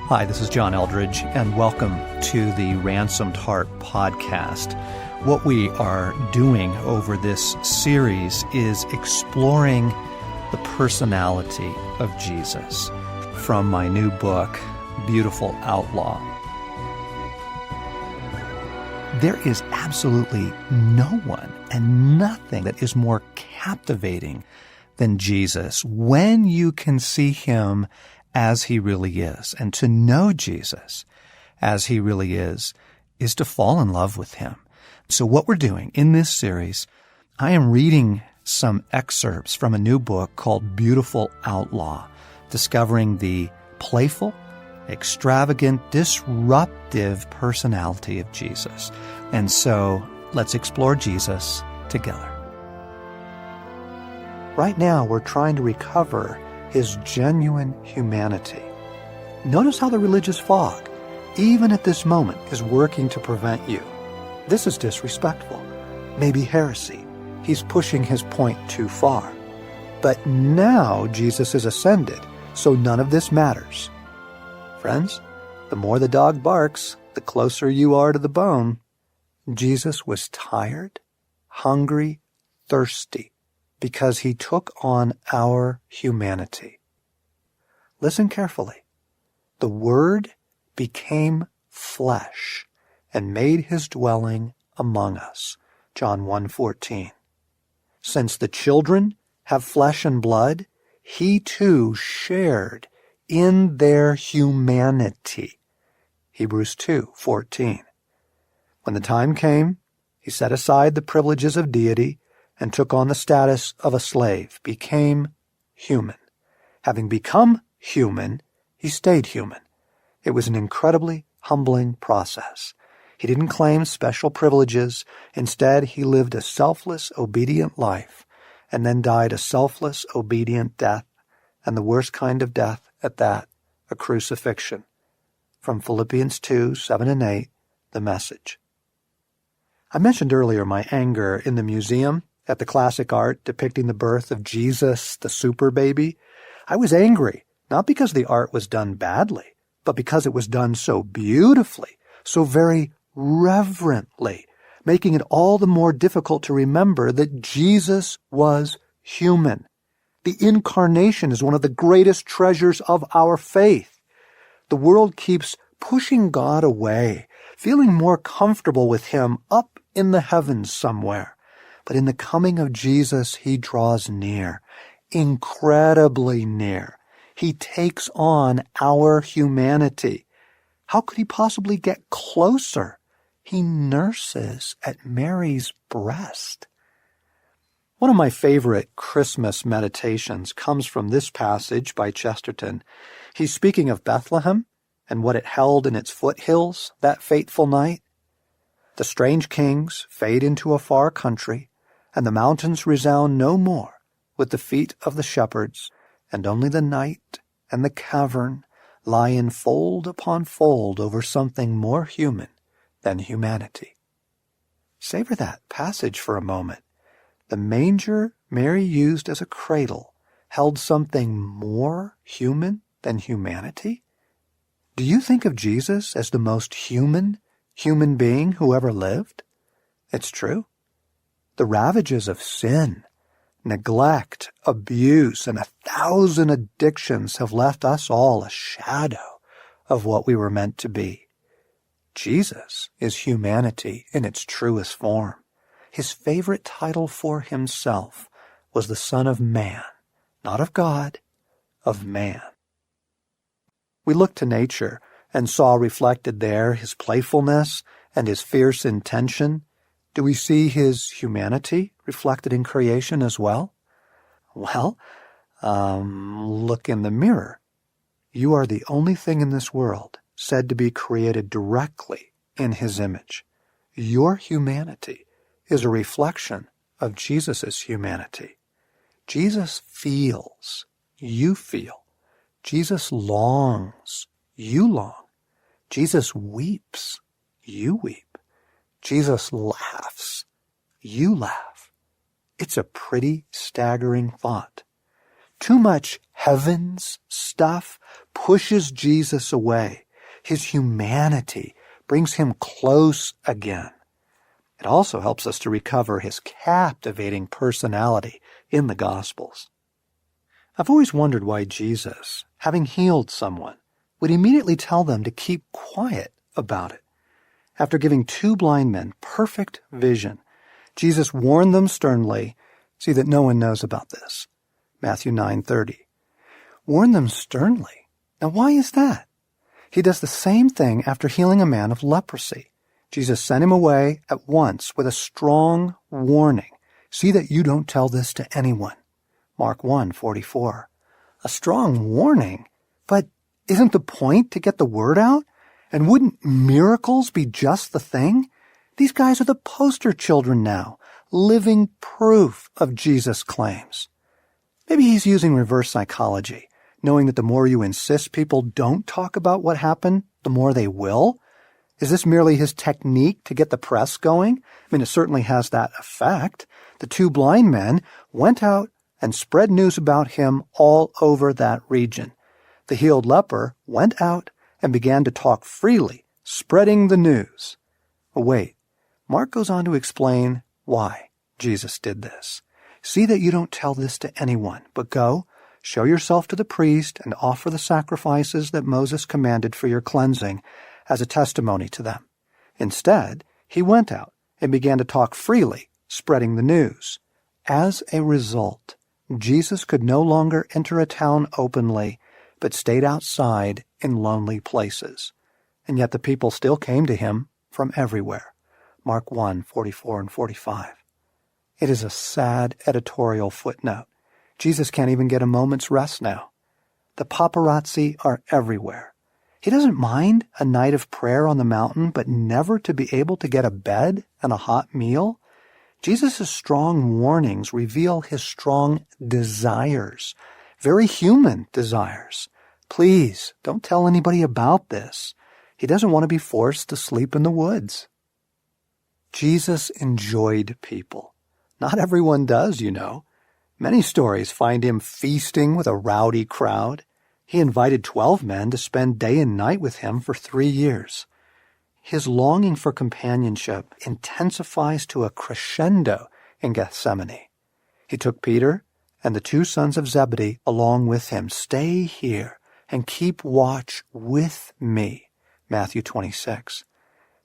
Hi, this is John Eldridge, and welcome to the Ransomed Heart podcast. What we are doing over this series is exploring the personality of Jesus from my new book, Beautiful Outlaw. There is absolutely no one and nothing that is more captivating than Jesus when you can see him as he really is. And to know Jesus as he really is to fall in love with him. So what we're doing in this series, I am reading some excerpts from a new book called Beautiful Outlaw, discovering the playful, extravagant, disruptive personality of Jesus. And so let's explore Jesus together. Right now, we're trying to recover his genuine humanity. Notice how the religious fog, even at this moment, is working to prevent you. This is disrespectful, maybe heresy. He's pushing his point too far. But now Jesus is ascended, so none of this matters. Friends, the more the dog barks, the closer you are to the bone. Jesus was tired, hungry, thirsty, because he took on our humanity. Listen carefully. The Word became flesh and made his dwelling among us. John 1:14. Since the children have flesh and blood, he too shared in their humanity. Hebrews 2:14. When the time came, he set aside the privileges of deity and took on the status of a slave, became human. Having become human, he stayed human. It was an incredibly humbling process. He didn't claim special privileges. Instead, he lived a selfless, obedient life and then died a selfless, obedient death, and the worst kind of death at that, a crucifixion. From Philippians 2:7 and 8, the Message. I mentioned earlier my anger in the museum at the classic art depicting the birth of Jesus, the super baby. I was angry, not because the art was done badly, but because it was done so beautifully, so very reverently, making it all the more difficult to remember that Jesus was human. The incarnation is one of the greatest treasures of our faith. The world keeps pushing God away, feeling more comfortable with him up in the heavens somewhere. But in the coming of Jesus, he draws near, incredibly near. He takes on our humanity. How could he possibly get closer? He nurses at Mary's breast. One of my favorite Christmas meditations comes from this passage by Chesterton. He's speaking of Bethlehem and what it held in its foothills that fateful night. The strange kings fade into a far country, and the mountains resound no more with the feet of the shepherds, and only the night and the cavern lie in fold upon fold over something more human than humanity. Savor that passage for a moment. The manger Mary used as a cradle held something more human than humanity? Do you think of Jesus as the most human being who ever lived? It's true. The ravages of sin, neglect, abuse, and 1,000 addictions have left us all a shadow of what we were meant to be. Jesus is humanity in its truest form. His favorite title for himself was the Son of Man, not of God, of man. We looked to nature and saw reflected there his playfulness and his fierce intention. Do we see his humanity reflected in creation as well? Well, look in the mirror. You are the only thing in this world said to be created directly in his image. Your humanity is a reflection of Jesus' humanity. Jesus feels, you feel. Jesus longs, you long. Jesus weeps, you weep. Jesus laughs, you laugh. It's a pretty staggering thought. Too much heavens stuff pushes Jesus away. His humanity brings him close again. It also helps us to recover his captivating personality in the Gospels. I've always wondered why Jesus, having healed someone, would immediately tell them to keep quiet about it. After giving 2 blind men perfect vision, Jesus warned them sternly, "See that no one knows about this." Matthew 9:30. Warn them sternly. Now why is that? He does the same thing after healing a man of leprosy. Jesus sent him away at once with a strong warning. "See that you don't tell this to anyone." Mark 1:44. A strong warning? But isn't the point to get the word out? And wouldn't miracles be just the thing? These guys are the poster children now, living proof of Jesus' claims. Maybe he's using reverse psychology, knowing that the more you insist people don't talk about what happened, the more they will. Is this merely his technique to get the press going? I mean, it certainly has that effect. The 2 blind men went out and spread news about him all over that region. The healed leper went out and began to talk freely, spreading the news. But wait, Mark goes on to explain why Jesus did this. "See that you don't tell this to anyone, but go, show yourself to the priest and offer the sacrifices that Moses commanded for your cleansing as a testimony to them." Instead, he went out and began to talk freely, spreading the news. As a result, Jesus could no longer enter a town openly, but stayed outside in lonely places. And yet the people still came to him from everywhere. Mark 1:44 and 45. It is a sad editorial footnote. Jesus can't even get a moment's rest now. The paparazzi are everywhere. He doesn't mind a night of prayer on the mountain, but never to be able to get a bed and a hot meal. Jesus' strong warnings reveal his strong desires, very human desires. Please, don't tell anybody about this. He doesn't want to be forced to sleep in the woods. Jesus enjoyed people. Not everyone does, you know. Many stories find him feasting with a rowdy crowd. He invited 12 men to spend day and night with him for 3 years. His longing for companionship intensifies to a crescendo in Gethsemane. He took Peter and the 2 sons of Zebedee along with him. "Stay here and keep watch with me." Matthew 26.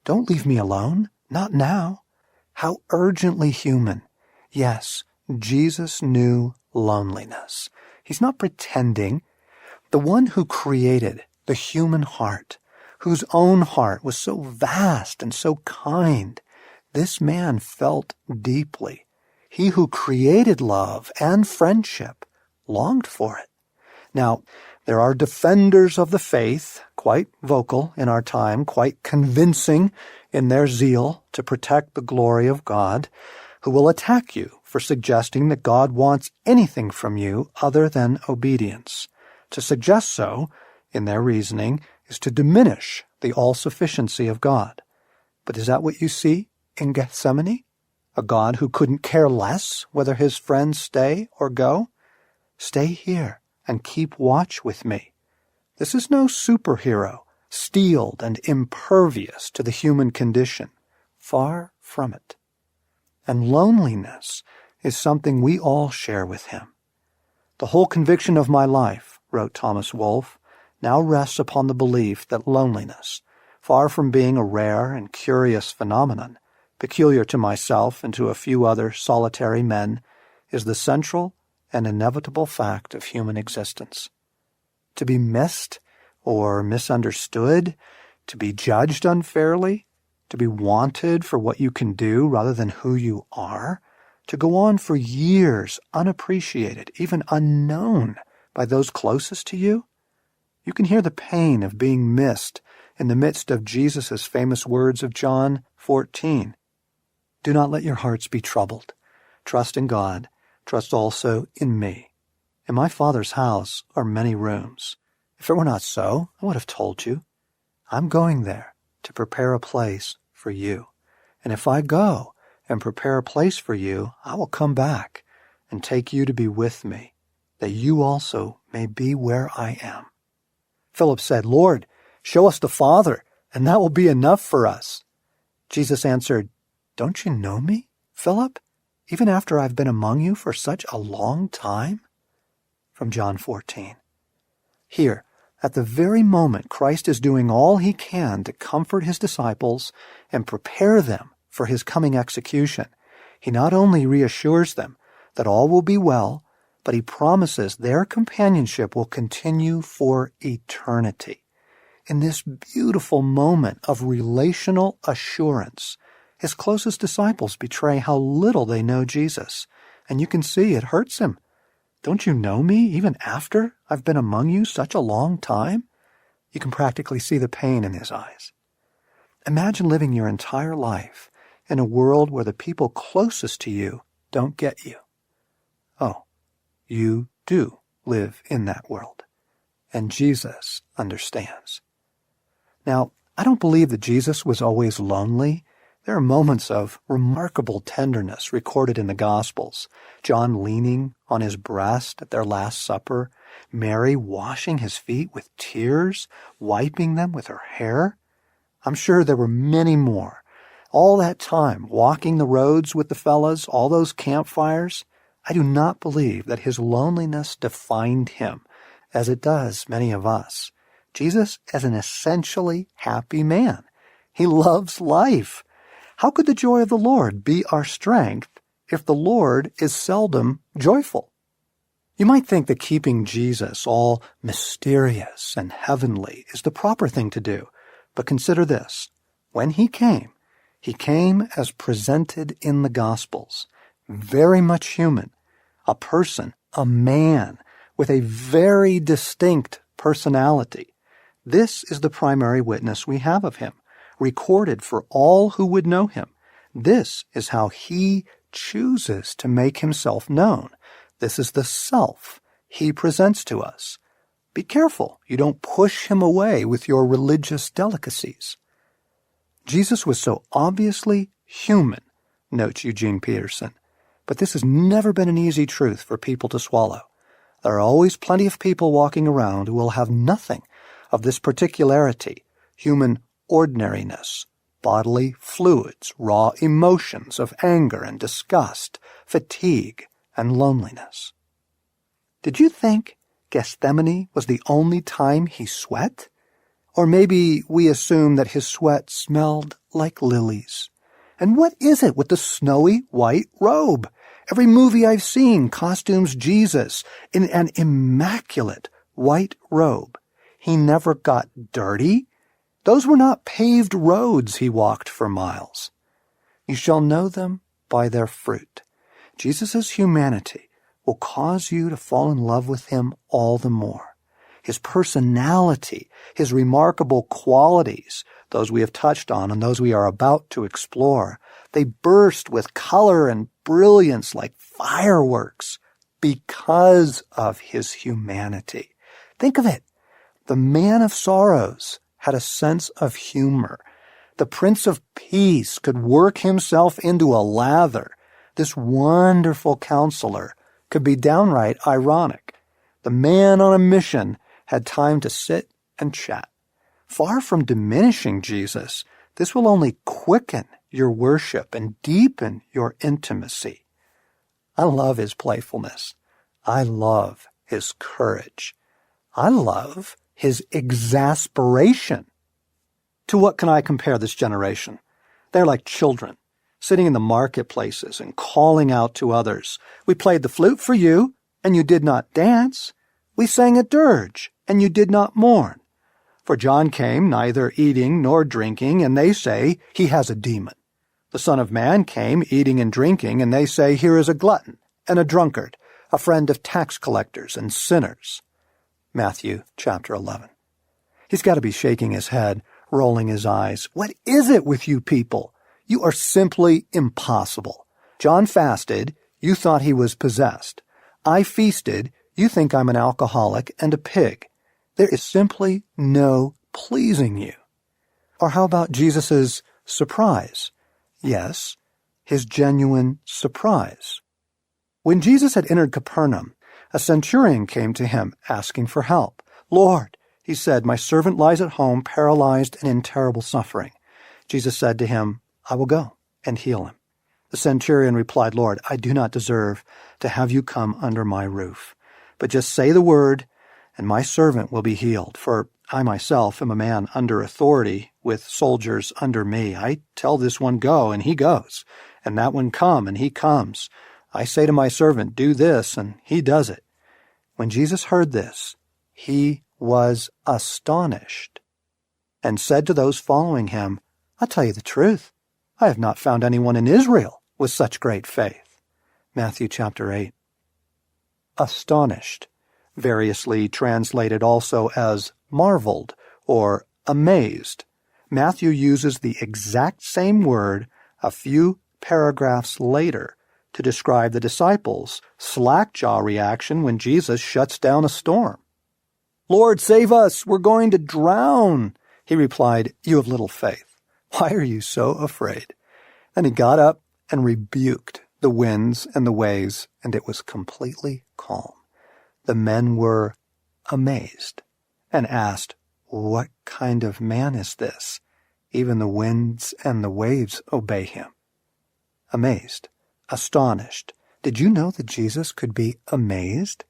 "Don't leave me alone. Not now." How urgently human. Yes, Jesus knew loneliness. He's not pretending. The one who created the human heart, whose own heart was so vast and so kind, this man felt deeply. He who created love and friendship longed for it. Now, there are defenders of the faith, quite vocal in our time, quite convincing in their zeal to protect the glory of God, who will attack you for suggesting that God wants anything from you other than obedience. To suggest so, in their reasoning, is to diminish the all-sufficiency of God. But is that what you see in Gethsemane? A God who couldn't care less whether his friends stay or go? Stay here and keep watch with me. This is no superhero, steeled and impervious to the human condition. Far from it. And loneliness is something we all share with him. "The whole conviction of my life," wrote Thomas Wolfe, "now rests upon the belief that loneliness, far from being a rare and curious phenomenon, peculiar to myself and to a few other solitary men, is the central and inevitable fact of human existence. To be missed or misunderstood, to be judged unfairly, to be wanted for what you can do rather than who you are, to go on for years unappreciated, even unknown by those closest to you. You can hear the pain of being missed in the midst of Jesus' famous words of John 14. "Do not let your hearts be troubled. Trust in God. Trust also in me. In my Father's house are many rooms. If it were not so, I would have told you. I'm going there to prepare a place for you. And if I go and prepare a place for you, I will come back and take you to be with me, that you also may be where I am." Philip said, "Lord, show us the Father, and that will be enough for us." Jesus answered, "Don't you know me, Philip, even after I've been among you for such a long time?" From John 14. Here, at the very moment Christ is doing all he can to comfort his disciples and prepare them for his coming execution, he not only reassures them that all will be well, but he promises their companionship will continue for eternity. In this beautiful moment of relational assurance, his closest disciples betray how little they know Jesus, and you can see it hurts him. "Don't you know me even after I've been among you such a long time?" You can practically see the pain in his eyes. Imagine living your entire life in a world where the people closest to you don't get you. Oh, you do live in that world, and Jesus understands. Now, I don't believe that Jesus was always lonely. There are moments of remarkable tenderness recorded in the Gospels. John leaning on his breast at their Last Supper, Mary washing his feet with tears, wiping them with her hair. I'm sure there were many more. All that time, walking the roads with the fellas, all those campfires, I do not believe that his loneliness defined him, as it does many of us. Jesus is an essentially happy man. He loves life. How could the joy of the Lord be our strength if the Lord is seldom joyful? You might think that keeping Jesus all mysterious and heavenly is the proper thing to do, but consider this. When he came as presented in the Gospels, very much human, a person, a man, with a very distinct personality. This is the primary witness we have of him, recorded for all who would know him. This is how he chooses to make himself known. This is the self he presents to us. Be careful you don't push him away with your religious delicacies. Jesus was so obviously human, notes Eugene Peterson, but this has never been an easy truth for people to swallow. There are always plenty of people walking around who will have nothing of this particularity, human ordinariness, bodily fluids, raw emotions of anger and disgust, fatigue and loneliness. Did you think Gethsemane was the only time he sweat? Or maybe we assume that his sweat smelled like lilies. And what is it with the snowy white robe? Every movie I've seen costumes Jesus in an immaculate white robe. He never got dirty. Those were not paved roads he walked for miles. You shall know them by their fruit. Jesus' humanity will cause you to fall in love with him all the more. His personality, his remarkable qualities, those we have touched on and those we are about to explore, they burst with color and brilliance like fireworks because of his humanity. Think of it. The man of sorrows had a sense of humor. The Prince of Peace could work himself into a lather. This wonderful counselor could be downright ironic. The man on a mission had time to sit and chat. Far from diminishing Jesus, this will only quicken your worship and deepen your intimacy. I love his playfulness. I love his courage. I love his exasperation. To what can I compare this generation? They're like children, sitting in the marketplaces and calling out to others. We played the flute for you, and you did not dance. We sang a dirge, and you did not mourn. For John came neither eating nor drinking, and they say, he has a demon. The Son of Man came eating and drinking, and they say, here is a glutton and a drunkard, a friend of tax collectors and sinners. Matthew chapter 11. He's got to be shaking his head, rolling his eyes. What is it with you people? You are simply impossible. John fasted, you thought he was possessed. I feasted, you think I'm an alcoholic and a pig. There is simply no pleasing you. Or how about Jesus' surprise? Yes, his genuine surprise. When Jesus had entered Capernaum, A centurion came to him, asking for help. "Lord," he said, "my servant lies at home, paralyzed and in terrible suffering." Jesus said to him, "I will go and heal him." The centurion replied, "Lord, I do not deserve to have you come under my roof. But just say the word, and my servant will be healed. For I myself am a man under authority, with soldiers under me. I tell this one, go, and he goes, and that one, come, and he comes. I say to my servant, do this, and he does it." When Jesus heard this, he was astonished, and said to those following him, "I'll tell you the truth. I have not found anyone in Israel with such great faith." Matthew chapter 8. Astonished, variously translated also as marveled or amazed. Matthew uses the exact same word a few paragraphs later to describe the disciples' slack-jaw reaction when Jesus shuts down a storm. "Lord, save us! We're going to drown!" He replied, "You have little faith. Why are you so afraid?" Then he got up and rebuked the winds and the waves, and it was completely calm. The men were amazed and asked, "What kind of man is this? Even the winds and the waves obey him." Amazed, astonished. Did you know that Jesus could be amazed?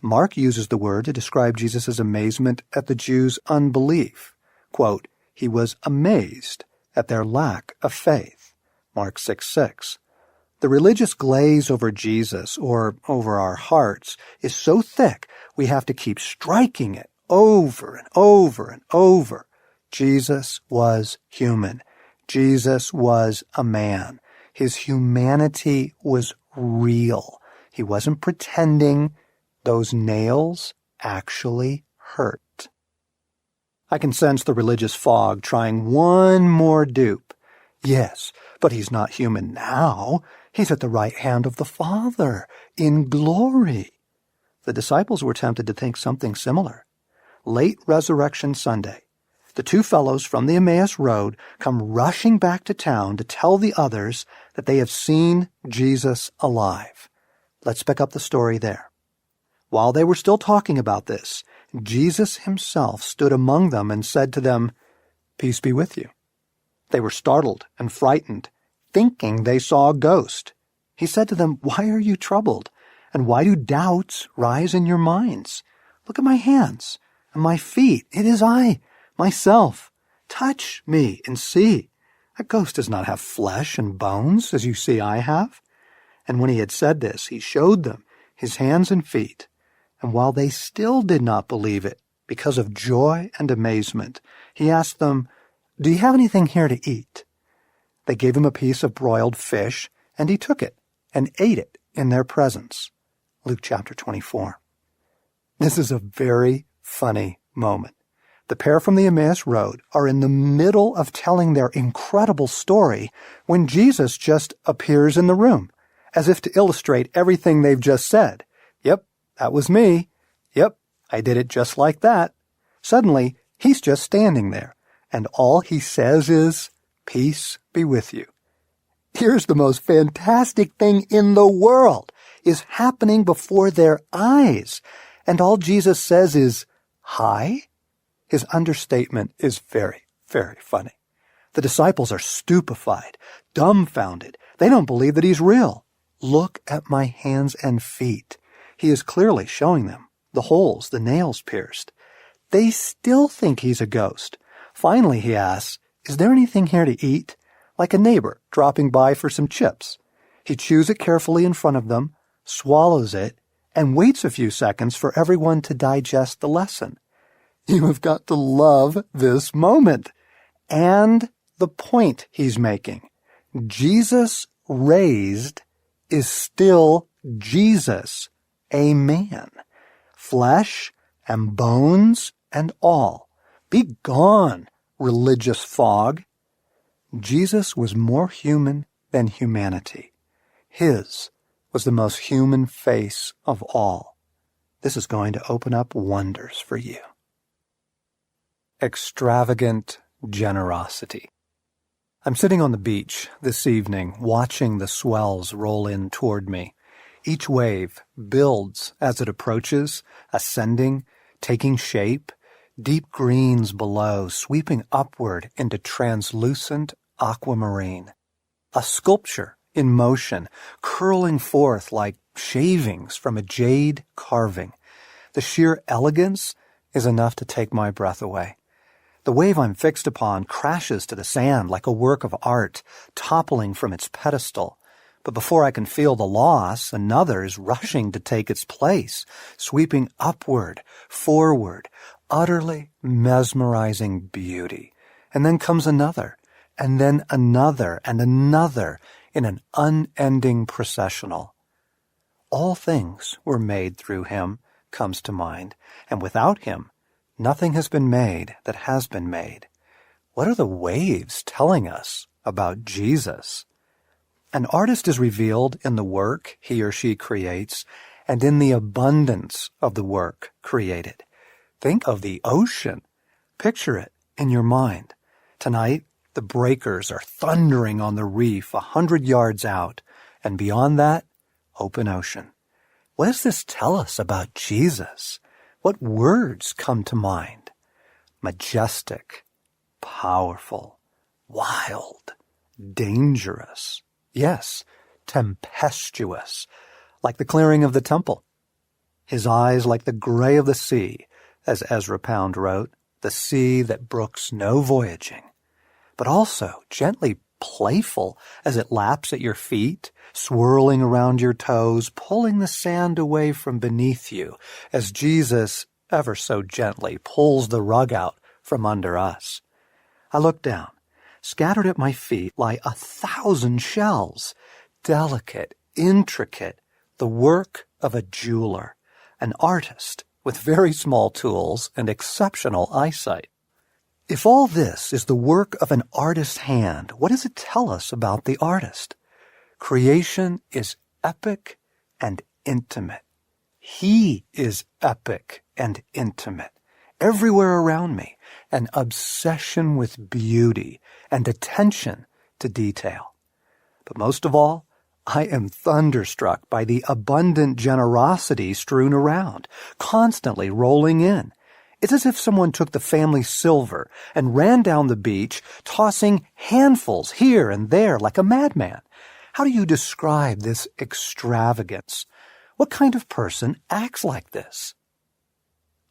Mark uses the word to describe Jesus' amazement at the Jews' unbelief. Quote, "He was amazed at their lack of faith." Mark 6:6. The religious glaze over Jesus, or over our hearts, is so thick we have to keep striking it over and over and over. Jesus was human. Jesus was a man. His humanity was real. He wasn't pretending. Those nails actually hurt. I can sense the religious fog trying one more dupe. Yes, but he's not human now. He's at the right hand of the Father, in glory. The disciples were tempted to think something similar. Late Resurrection Sunday, the two fellows from the Emmaus Road come rushing back to town to tell the others that they have seen Jesus alive. Let's pick up the story there. While they were still talking about this, Jesus himself stood among them and said to them, "Peace be with you." They were startled and frightened, thinking they saw a ghost. He said to them, "Why are you troubled? And why do doubts rise in your minds? Look at my hands and my feet. It is I, myself. Touch me and see. A ghost does not have flesh and bones, as you see I have." And when he had said this, he showed them his hands and feet. And while they still did not believe it, because of joy and amazement, he asked them, "Do you have anything here to eat?" They gave him a piece of broiled fish, and he took it and ate it in their presence. Luke chapter 24. This is a very funny moment. The pair from the Emmaus Road are in the middle of telling their incredible story when Jesus just appears in the room, as if to illustrate everything they've just said. "Yep, that was me. Yep, I did it just like that." Suddenly, he's just standing there, and all he says is, "Peace be with you." Here's the most fantastic thing in the world is happening before their eyes, and all Jesus says is, "Hi?" His understatement is very, very funny. The disciples are stupefied, dumbfounded. They don't believe that he's real. "Look at my hands and feet." He is clearly showing them the holes the nails pierced. They still think he's a ghost. Finally, he asks, "Is there anything here to eat?" Like a neighbor dropping by for some chips. He chews it carefully in front of them, swallows it, and waits a few seconds for everyone to digest the lesson. You have got to love this moment. And the point he's making. Jesus raised is still Jesus, a man. Flesh and bones and all. Be gone, religious fog. Jesus was more human than humanity. His was the most human face of all. This is going to open up wonders for you. Extravagant generosity. I'm sitting on the beach this evening, watching the swells roll in toward me. Each wave builds as it approaches, ascending, taking shape, deep greens below, sweeping upward into translucent aquamarine. A sculpture in motion, curling forth like shavings from a jade carving. The sheer elegance is enough to take my breath away. The wave I'm fixed upon crashes to the sand like a work of art, toppling from its pedestal. But before I can feel the loss, another is rushing to take its place, sweeping upward, forward, utterly mesmerizing beauty. And then comes another, and then another, and another in an unending processional. All things were made through him, comes to mind, and without him, nothing has been made that has been made. What are the waves telling us about Jesus? An artist is revealed in the work he or she creates and in the abundance of the work created. Think of the ocean. Picture it in your mind. Tonight, the breakers are thundering on the reef 100 yards out, and beyond that, open ocean. What does this tell us about Jesus? What words come to mind? Majestic, powerful, wild, dangerous. Yes, tempestuous, like the clearing of the temple. His eyes like the gray of the sea, as Ezra Pound wrote, the sea that brooks no voyaging, but also gently playful as it laps at your feet, swirling around your toes, pulling the sand away from beneath you, as Jesus ever so gently pulls the rug out from under us. I look down. Scattered at my feet lie 1,000 shells, delicate, intricate, the work of a jeweler, an artist with very small tools and exceptional eyesight. If all this is the work of an artist's hand, what does it tell us about the artist? Creation is epic and intimate. He is epic and intimate. Everywhere around me, an obsession with beauty and attention to detail. But most of all, I am thunderstruck by the abundant generosity strewn around, constantly rolling in. It's as if someone took the family silver and ran down the beach, tossing handfuls here and there like a madman. How do you describe this extravagance? What kind of person acts like this?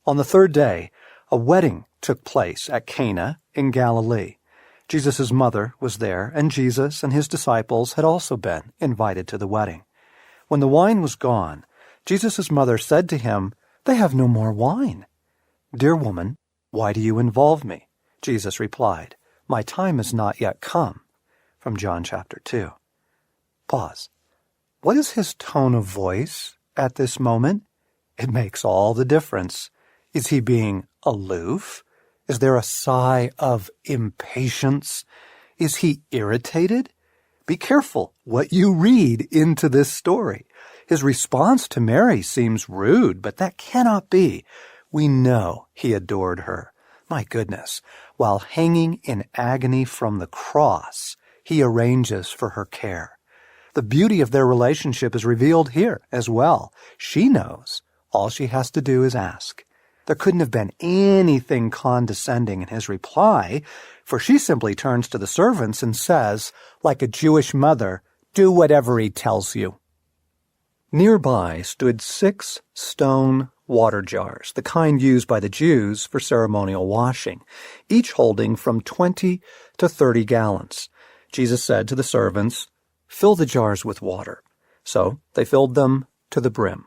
On the third day, a wedding took place at Cana in Galilee. Jesus' mother was there, and Jesus and his disciples had also been invited to the wedding. When the wine was gone, Jesus' mother said to him, "They have no more wine." "Dear woman, why do you involve me?" Jesus replied, "My time is not yet come." From John chapter 2. Pause. What is his tone of voice at this moment? It makes all the difference. Is he being aloof? Is there a sigh of impatience? Is he irritated? Be careful what you read into this story. His response to Mary seems rude, but that cannot be. We know he adored her. My goodness, while hanging in agony from the cross, he arranges for her care. The beauty of their relationship is revealed here as well. She knows. All she has to do is ask. There couldn't have been anything condescending in his reply, for she simply turns to the servants and says, like a Jewish mother, "Do whatever he tells you." Nearby stood 6 stone water jars, the kind used by the Jews for ceremonial washing, each holding from 20 to 30 gallons. Jesus said to the servants, "Fill the jars with water." So they filled them to the brim.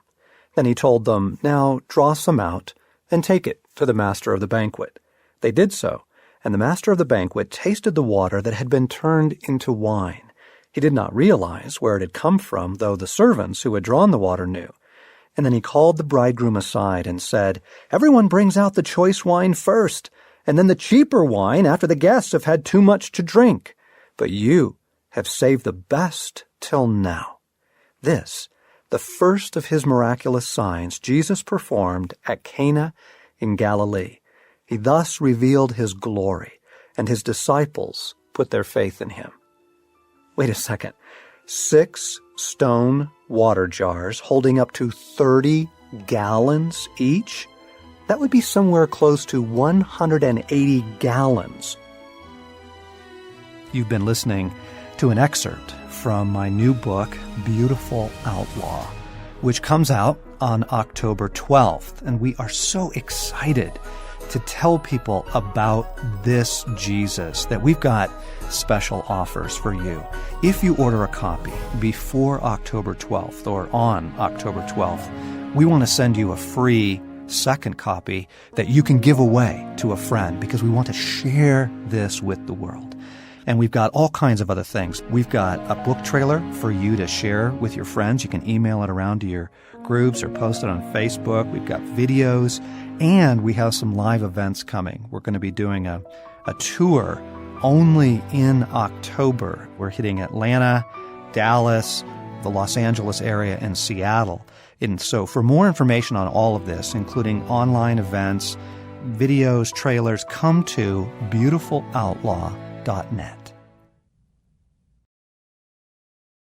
Then he told them, "Now draw some out and take it to the master of the banquet." They did so, and the master of the banquet tasted the water that had been turned into wine. He did not realize where it had come from, though the servants who had drawn the water knew. And then he called the bridegroom aside and said, "Everyone brings out the choice wine first, and then the cheaper wine after the guests have had too much to drink. But you have saved the best till now." This, the first of his miraculous signs, Jesus performed at Cana in Galilee. He thus revealed his glory, and his disciples put their faith in him. Wait a second. 6 stone water jars holding up to 30 gallons each. That would be somewhere close to 180 gallons. You've been listening to an excerpt from my new book, Beautiful Outlaw, which comes out on October 12th. And we are so excited to tell people about this Jesus that we've got special offers for you. If you order a copy before October 12th or on October 12th, we want to send you a free second copy that you can give away to a friend because we want to share this with the world. And we've got all kinds of other things. We've got a book trailer for you to share with your friends. You can email it around to your groups or post it on Facebook. We've got videos, and we have some live events coming. We're going to be doing a tour only in October. We're hitting Atlanta, Dallas, the Los Angeles area, and Seattle. And so for more information on all of this, including online events, videos, trailers, come to beautifuloutlaw.net.